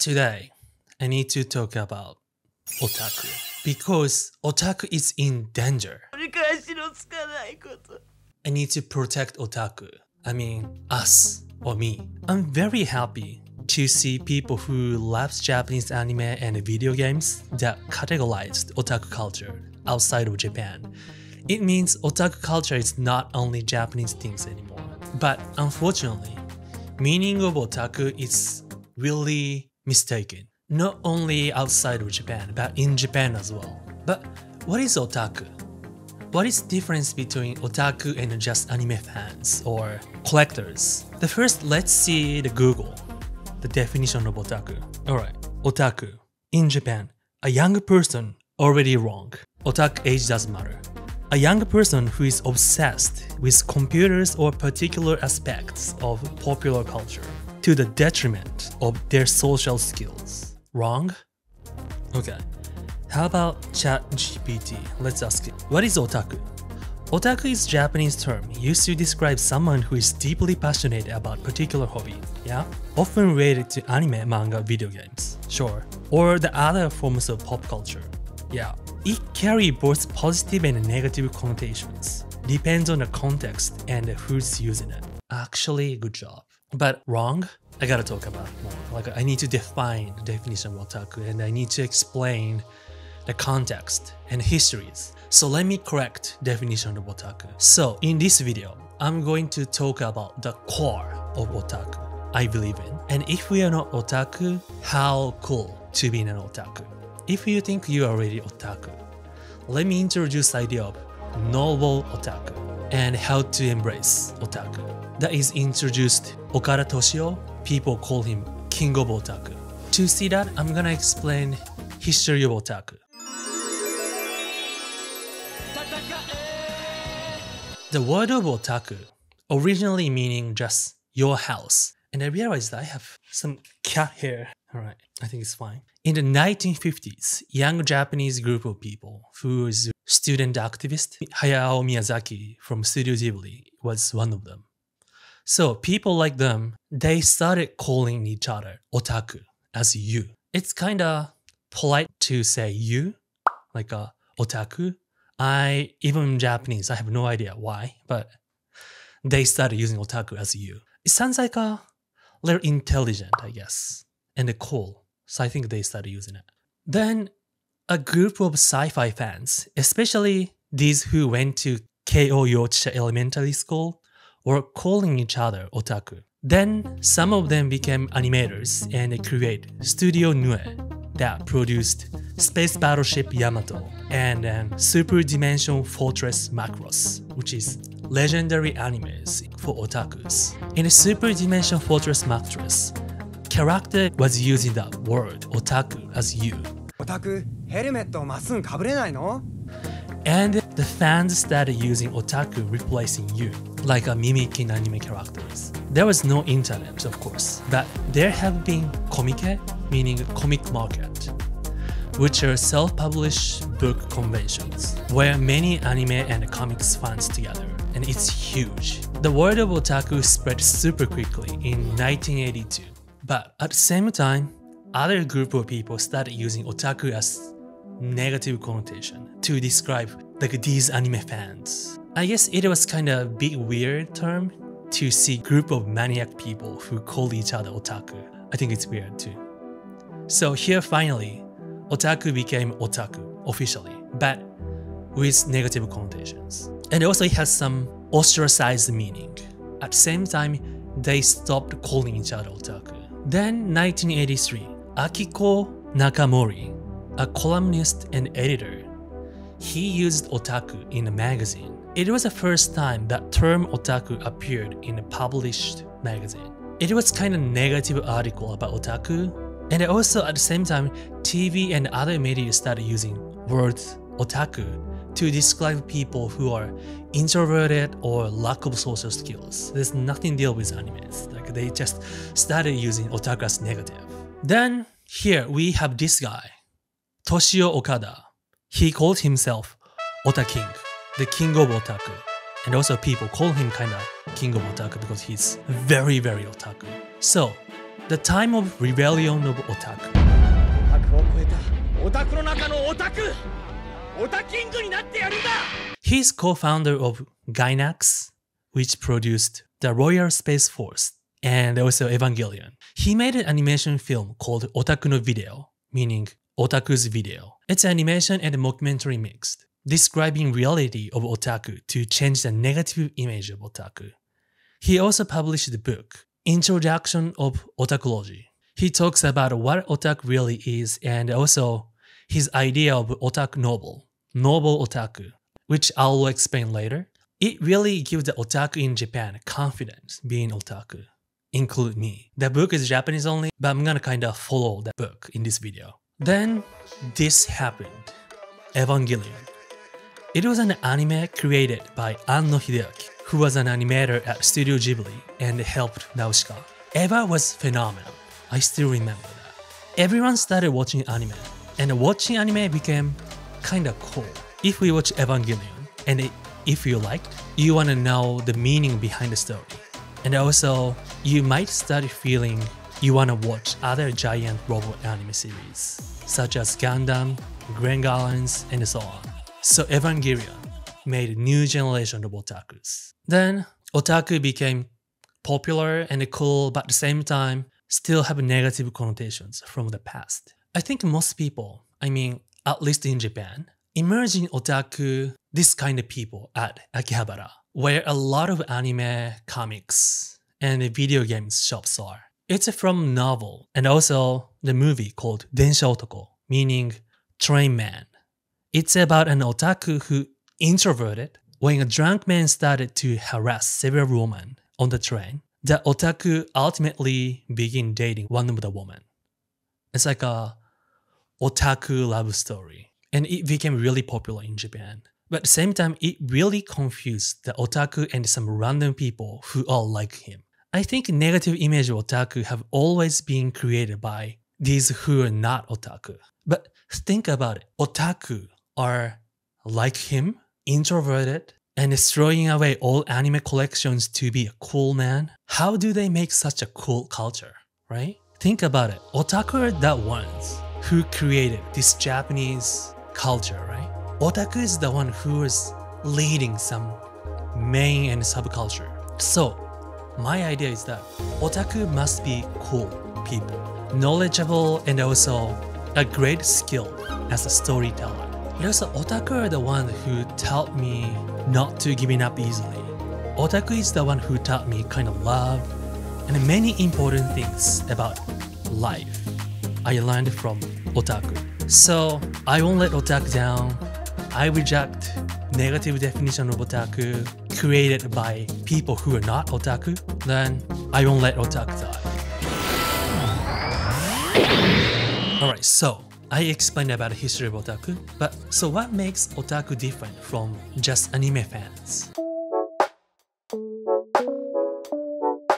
Today, I need to talk about otaku because otaku is in danger. I need to protect otaku. I mean, us or me. I'm very happy to see people who loves Japanese anime and video games that categorized otaku culture outside of Japan. It means otaku culture is not only Japanese things anymore. But unfortunately, meaning of otaku is really mistaken. Not only outside of Japan, but in Japan as well. But what is otaku? What is the difference between otaku and just anime fans or collectors? The first, let's see the Google, the definition of otaku. Alright, otaku. In Japan, a young person, already wrong. Otaku age doesn't matter. A young person who is obsessed with computers or particular aspects of popular culture to the detriment of their social skills. Wrong? Okay. How about ChatGPT? Let's ask it. What is otaku? Otaku is a Japanese term used to describe someone who is deeply passionate about particular hobby, yeah? Often related to anime, manga, video games, sure. Or the other forms of pop culture, yeah. It carries both positive and negative connotations. Depends on the context and who's using it. Actually, good job. But wrong? I gotta talk about it more. Like I need to define the definition of otaku and I need to explain the context and histories. So let me correct definition of otaku. So in this video, I'm going to talk about the core of otaku I believe in. And if we are not otaku, how cool to be an otaku. If you think you are already otaku, let me introduce the idea of noble otaku and how to embrace otaku. That is introduced Okada Toshio. People call him King of Otaku. To see that, I'm gonna explain history of otaku. The word of otaku originally meaning just your house. And I realized I have some cat hair. Alright, I think it's fine. In the 1950s, young Japanese group of people who is student activist, Hayao Miyazaki from Studio Ghibli was one of them. So people like them, they started calling each other otaku as you. It's kinda polite to say you, like otaku. Even in Japanese, I have no idea why, but they started using otaku as you. It sounds like a little intelligent, I guess, and cool. So I think they started using it. Then a group of sci-fi fans, especially these who went to Keio Yochicha Elementary School, were calling each other otaku. Then some of them became animators and create Studio Nue that produced Space Battleship Yamato and Super Dimension Fortress Macross, which is legendary animes for otakus. In Super Dimension Fortress Macross, character was using the word otaku as you. Otaku, helmetをまっすぐかぶれないの? And the fans started using otaku replacing you, like mimicking anime characters. There was no internet, of course, but there have been komike, meaning comic market, which are self-published book conventions, where many anime and comics fans together, and it's huge. The word of otaku spread super quickly in 1982, but at the same time, other group of people started using otaku as negative connotation to describe like these anime fans. I guess it was kind of a bit weird term to see group of maniac people who call each other otaku. I think it's weird too. So here finally, otaku became otaku officially, but with negative connotations. And also it has some ostracized meaning. At the same time, they stopped calling each other otaku. Then 1983, Akiko Nakamori, a columnist and editor, he used otaku in a magazine. It was the first time that term otaku appeared in a published magazine. It was kind of negative article about otaku, and also at the same time, TV and other media started using words otaku to describe people who are introverted or lack of social skills. There's nothing to deal with animes. Like they just started using otaku as negative. Then here we have this guy, Toshio Okada. He called himself Otaku King, the king of otaku. And also people call him kinda king of otaku because he's very, very otaku. So the time of rebellion of otaku. オタクを超えたオタクの中のオタクオタキングになってやるんだ He's co-founder of Gainax, which produced the Royal Space Force and also Evangelion. He made an animation film called Otaku no Video, meaning Otaku's Video. It's animation and mockumentary mixed, describing reality of otaku to change the negative image of otaku. He also published the book, Introduction of Otakology. He talks about what otaku really is and also his idea of otaku noble otaku, which I'll explain later. It really gives the otaku in Japan confidence being otaku, include me. The book is Japanese only, but I'm gonna kinda follow the book in this video. Then this happened, Evangelion. It was an anime created by Anno Hideaki, who was an animator at Studio Ghibli and helped Nausicaa. Eva was phenomenal. I still remember that. Everyone started watching anime, and watching anime became kinda cool. If we watch Evangelion, and if you liked, you wanna know the meaning behind the story. And also, you might start feeling you wanna watch other giant robot anime series, such as Gundam, Gren Gallants, and so on. So Evangelion made a new generation of otakus. Then, otaku became popular and cool, but at the same time, still have negative connotations from the past. I think most people, at least in Japan, emerging otaku, this kind of people at Akihabara, where a lot of anime, comics, and video games shops are. It's from novel and also the movie called Densha Otoko, meaning train man. It's about an otaku who introverted when a drunk man started to harass several women on the train. The otaku ultimately begin dating one of the women. It's like a otaku love story. And it became really popular in Japan. But at the same time, it really confused the otaku and some random people who all like him. I think negative image of otaku have always been created by these who are not otaku. But think about it. Otaku are like him, introverted, and is throwing away all anime collections to be a cool man. How do they make such a cool culture, right? Think about it. Otaku are the ones who created this Japanese culture, right? Otaku is the one who is leading some main and subculture. So, my idea is that otaku must be cool people, knowledgeable and also a great skill as a storyteller. And also, otaku are the one who taught me not to giving up easily. Otaku is the one who taught me kind of love and many important things about life I learned from otaku. So, I won't let otaku down. I reject negative definition of otaku created by people who are not otaku. Then, I won't let otaku die. Alright, so I explained about the history of otaku, but so what makes otaku different from just anime fans?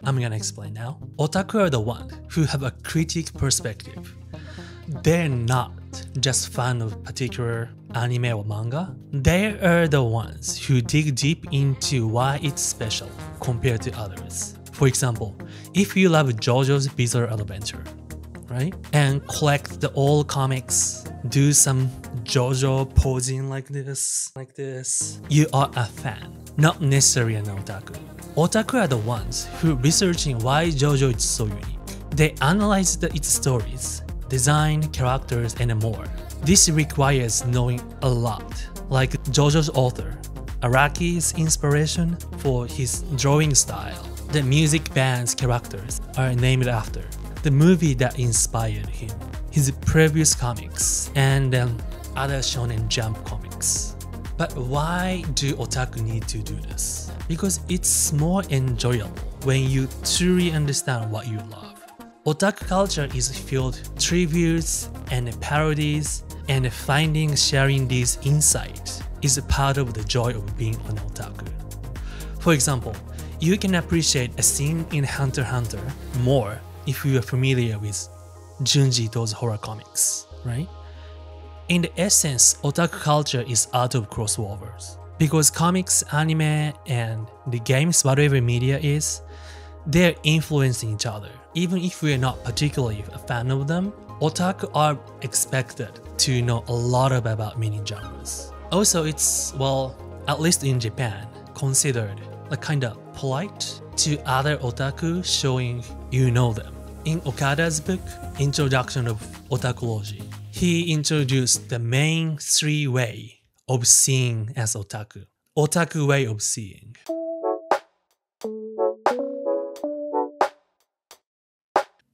I'm gonna explain now. Otaku are the ones who have a critic perspective. They're not just fan of particular anime or manga. They are the ones who dig deep into why it's special compared to others. For example, if you love JoJo's Bizarre Adventure, right? And collect the old comics, do some JoJo posing like this, you are a fan, not necessarily an otaku. Otaku are the ones who researching why JoJo is so unique. They analyze its stories, design, characters, and more. This requires knowing a lot, like JoJo's author, Araki's inspiration for his drawing style. The music band's characters are named after the movie that inspired him, his previous comics, and other Shonen Jump comics. But why do otaku need to do this? Because it's more enjoyable when you truly understand what you love. Otaku culture is filled with tributes and parodies, and finding sharing these insights is a part of the joy of being an otaku. For example, you can appreciate a scene in Hunter x Hunter more if you are familiar with Junji Ito's horror comics, right? In the essence, otaku culture is out of crossovers. Because comics, anime, and the games, whatever media is, they're influencing each other. even if we are not particularly a fan of them, otaku are expected to know a lot about many genres. Also, it's, well, at least in Japan, considered like kind of polite to other otaku, showing you know them. In Okada's book, Introduction of Otakology, he introduced the main 3 way of seeing as otaku. Otaku way of seeing.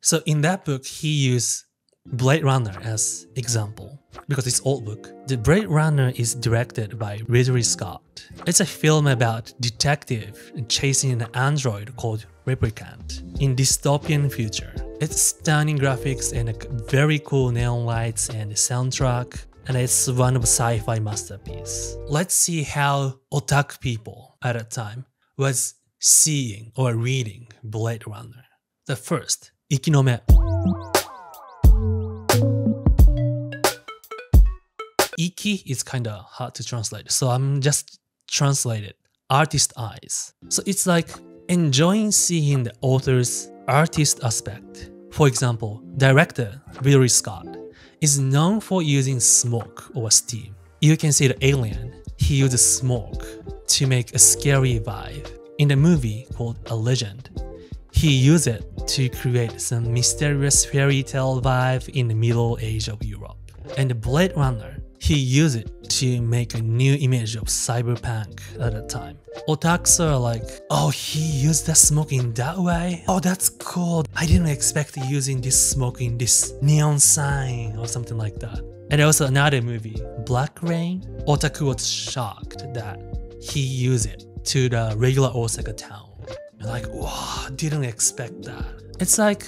So in that book, he used Blade Runner as example because it's old book. The Blade Runner is directed by Ridley Scott. It's a film about detective chasing an android called Replicant in dystopian future. It's stunning graphics and very cool neon lights and soundtrack, and it's one of sci-fi masterpiece. Let's see how otaku people at that time was seeing or reading Blade Runner. The first, Ikinome. Iki is kinda hard to translate, so I'm just translated artist eyes. So it's like enjoying seeing the author's artist aspect. For example, director Ridley Scott is known for using smoke or steam. You can see the Alien, he uses smoke to make a scary vibe. In the movie called A Legend, he used it to create some mysterious fairy tale vibe in the Middle Age of Europe. And the Blade Runner, he used it to make a new image of cyberpunk at the time. Otakus are like, oh, he used the smoke in that way? Oh, that's cool. I didn't expect using this smoke in this neon sign or something like that. And also another movie, Black Rain, otaku was shocked that he used it to the regular Osaka town. Like, wow, didn't expect that. It's like,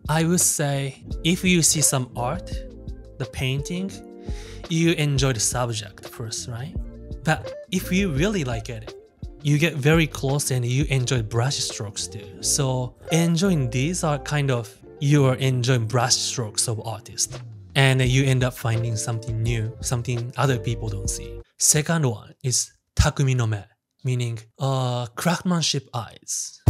I would say, if you see some art, the painting, you enjoy the subject first, right? But if you really like it, you get very close and you enjoy brush strokes too. So enjoying these are kind of, you are enjoying brush strokes of artists. And you end up finding something new, something other people don't see. Second one is takumi no me, meaning craftsmanship eyes.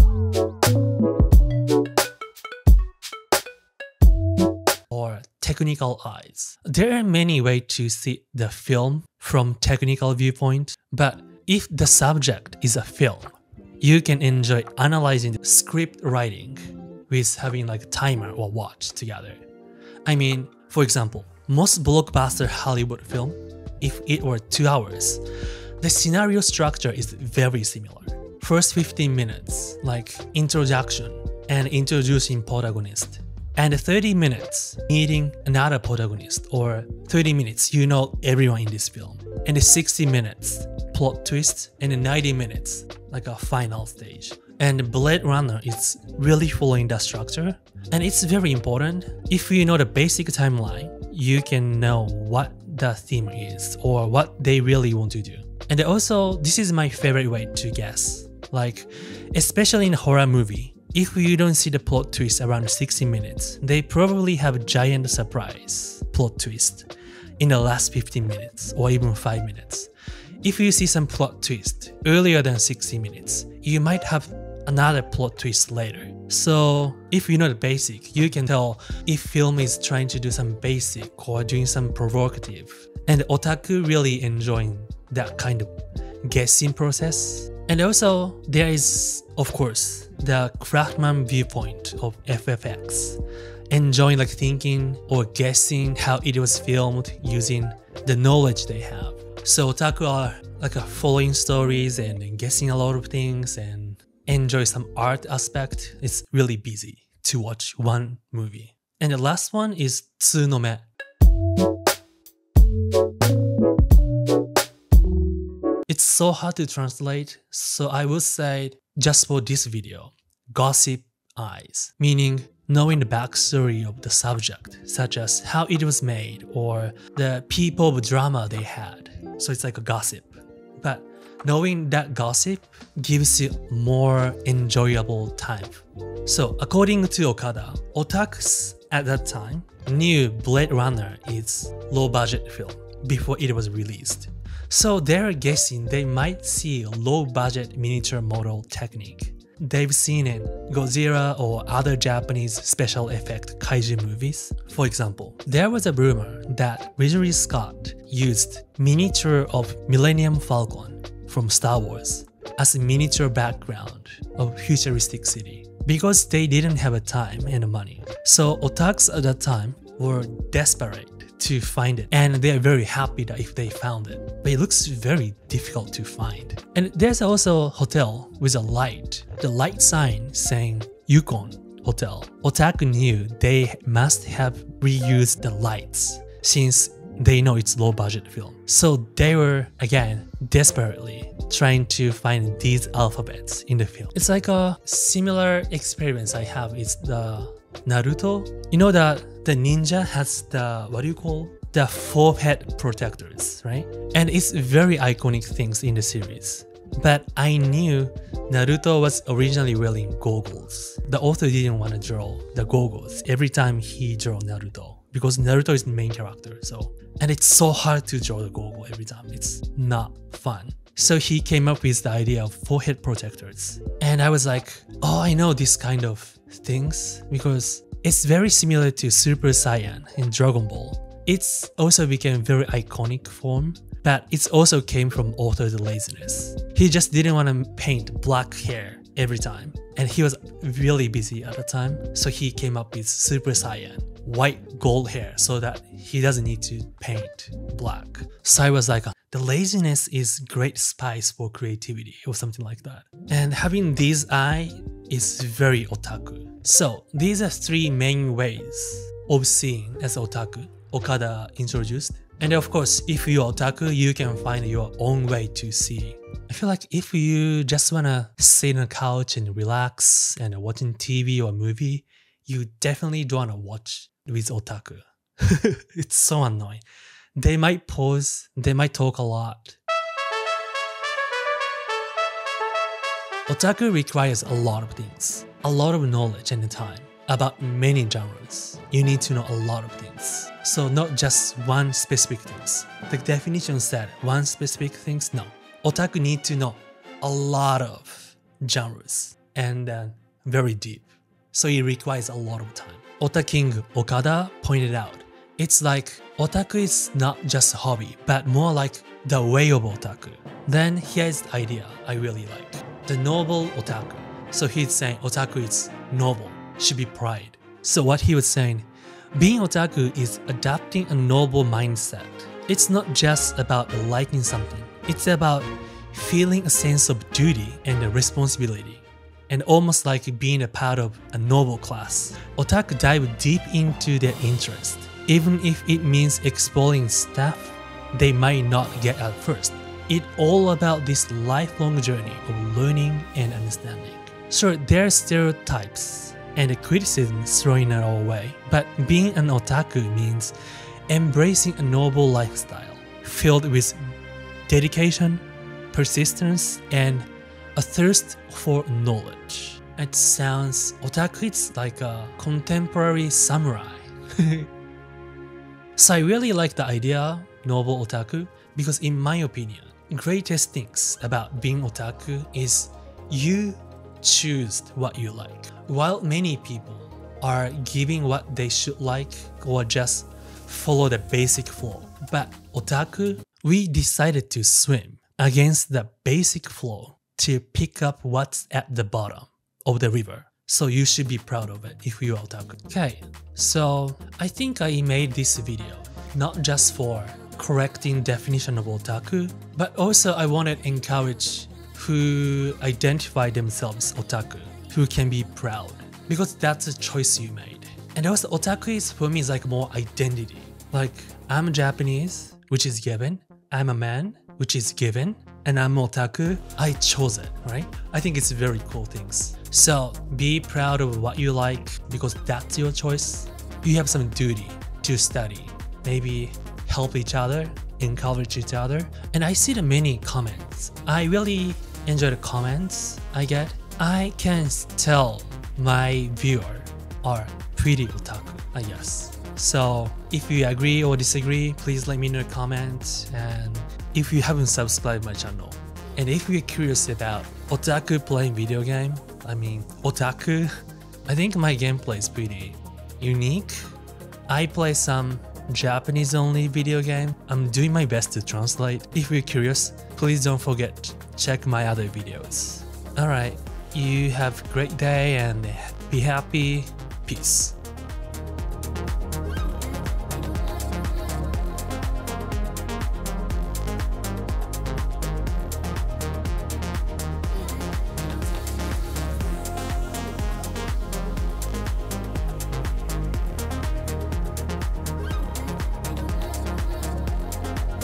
Or technical eyes. There are many ways to see the film from technical viewpoint, but if the subject is a film, you can enjoy analyzing the script writing with having like a timer or watch together. I mean, for example, most blockbuster Hollywood film, if it were 2 hours, the scenario structure is very similar. First 15 minutes, like introduction and introducing protagonist. And 30 minutes, meeting another protagonist, or 30 minutes, you know everyone in this film. And 60 minutes, plot twist, and 90 minutes, like a final stage. And Blade Runner is really following that structure, and it's very important. If you know the basic timeline, you can know what the theme is, or what they really want to do. And also, this is my favorite way to guess. Like, especially in a horror movie, if you don't see the plot twist around 60 minutes, they probably have a giant surprise plot twist in the last 15 minutes or even 5 minutes. If you see some plot twist earlier than 60 minutes, you might have another plot twist later. So if you know the basic, you can tell if film is trying to do some basic or doing some provocative. And otaku really enjoying that kind of guessing process. And also, there is, of course, the craftsman viewpoint of FFX, enjoying like thinking or guessing how it was filmed using the knowledge they have. So otaku are like following stories and guessing a lot of things and enjoy some art aspect. It's really busy to watch one movie. And the last one is tsunome. It's so hard to translate, so I would say, just for this video, gossip eyes, meaning knowing the backstory of the subject, such as how it was made or the people of drama they had. So it's like a gossip. But knowing that gossip gives you more enjoyable time. So according to Okada, otakus at that time knew Blade Runner is low budget film before it was released. So they're guessing they might see a low budget miniature model technique they've seen in Godzilla or other Japanese special effect kaiju movies. For example, there was a rumor that Ridley Scott used miniature of Millennium Falcon from Star Wars as a miniature background of futuristic city because they didn't have a time and money. So otakus at that time were desperate to find it, and they're very happy that if they found it, but it looks very difficult to find. And there's also a hotel with a light, the light sign saying Yukon Hotel. Otaku knew they must have reused the lights since they know it's low budget film. So they were again desperately trying to find these alphabets in the film. It's like a similar experience I have is the Naruto. You know that the ninja has the, what do you call? The forehead protectors, right? And it's very iconic things in the series. But I knew Naruto was originally wearing goggles. The author didn't want to draw the goggles every time he drew Naruto because Naruto is the main character. And it's so hard to draw the goggle every time. It's not fun. So he came up with the idea of forehead protectors. And I was like, oh, I know this kind of things because it's very similar to Super Saiyan in Dragon Ball. It's also became very iconic form, but it also came from author's laziness. He just didn't want to paint black hair every time. And he was really busy at the time. So he came up with Super Saiyan, white gold hair so that he doesn't need to paint black. So I was like, the laziness is great spice for creativity or something like that. And having this eye is very otaku. So these are three main ways of seeing as otaku Okada introduced. And of course, if you're otaku, you can find your own way to see. I feel like if you just wanna sit on a couch and relax and watching TV or movie, you definitely don't wanna watch with otaku. It's so annoying. They might pause, they might talk a lot. Otaku requires a lot of things, a lot of knowledge and time about many genres. You need to know a lot of things. So not just one specific things. The definition said one specific things, no. Otaku need to know a lot of genres and very deep. So it requires a lot of time. Otaku King Okada pointed out, it's like otaku is not just a hobby, but more like the way of otaku. Then here's the idea I really like. The noble otaku. So he's saying otaku is noble, should be pride. So what he was saying, being otaku is adopting a noble mindset. It's not just about liking something. It's about feeling a sense of duty and a responsibility. And almost like being a part of a noble class. Otaku dive deep into their interest, even if it means exploring stuff they might not get at first. It's all about this lifelong journey of learning and understanding. Sure, there are stereotypes and criticisms thrown our way, but being an otaku means embracing a noble lifestyle filled with dedication, persistence, and a thirst for knowledge. It sounds otaku is like a contemporary samurai. So I really like the idea noble otaku because in my opinion, greatest things about being otaku is you choose what you like. While many people are giving what they should like or just follow the basic flow, but otaku, we decided to swim against the basic flow to pick up what's at the bottom of the river. So you should be proud of it if you're otaku. Okay, so I think I made this video not just for correcting definition of otaku, but also I wanted to encourage who identify themselves otaku, who can be proud, because that's a choice you made. And also otaku is for me is like more identity. Like I'm Japanese, which is given. I'm a man, which is given. And I'm otaku, I chose it, right? I think it's very cool things. So be proud of what you like because that's your choice. You have some duty to study, maybe help each other, encourage each other. And I see the many comments. I really enjoy the comments I get. I can tell my viewer are pretty otaku, I guess. So if you agree or disagree, please let me know in the comments. And if you haven't subscribed my channel, and if you're curious about otaku playing video game, I mean, otaku. I think my gameplay is pretty unique. I play some Japanese only video game. I'm doing my best to translate. If you're curious, please don't forget, check my other videos. Alright, you have a great day and be happy. Peace.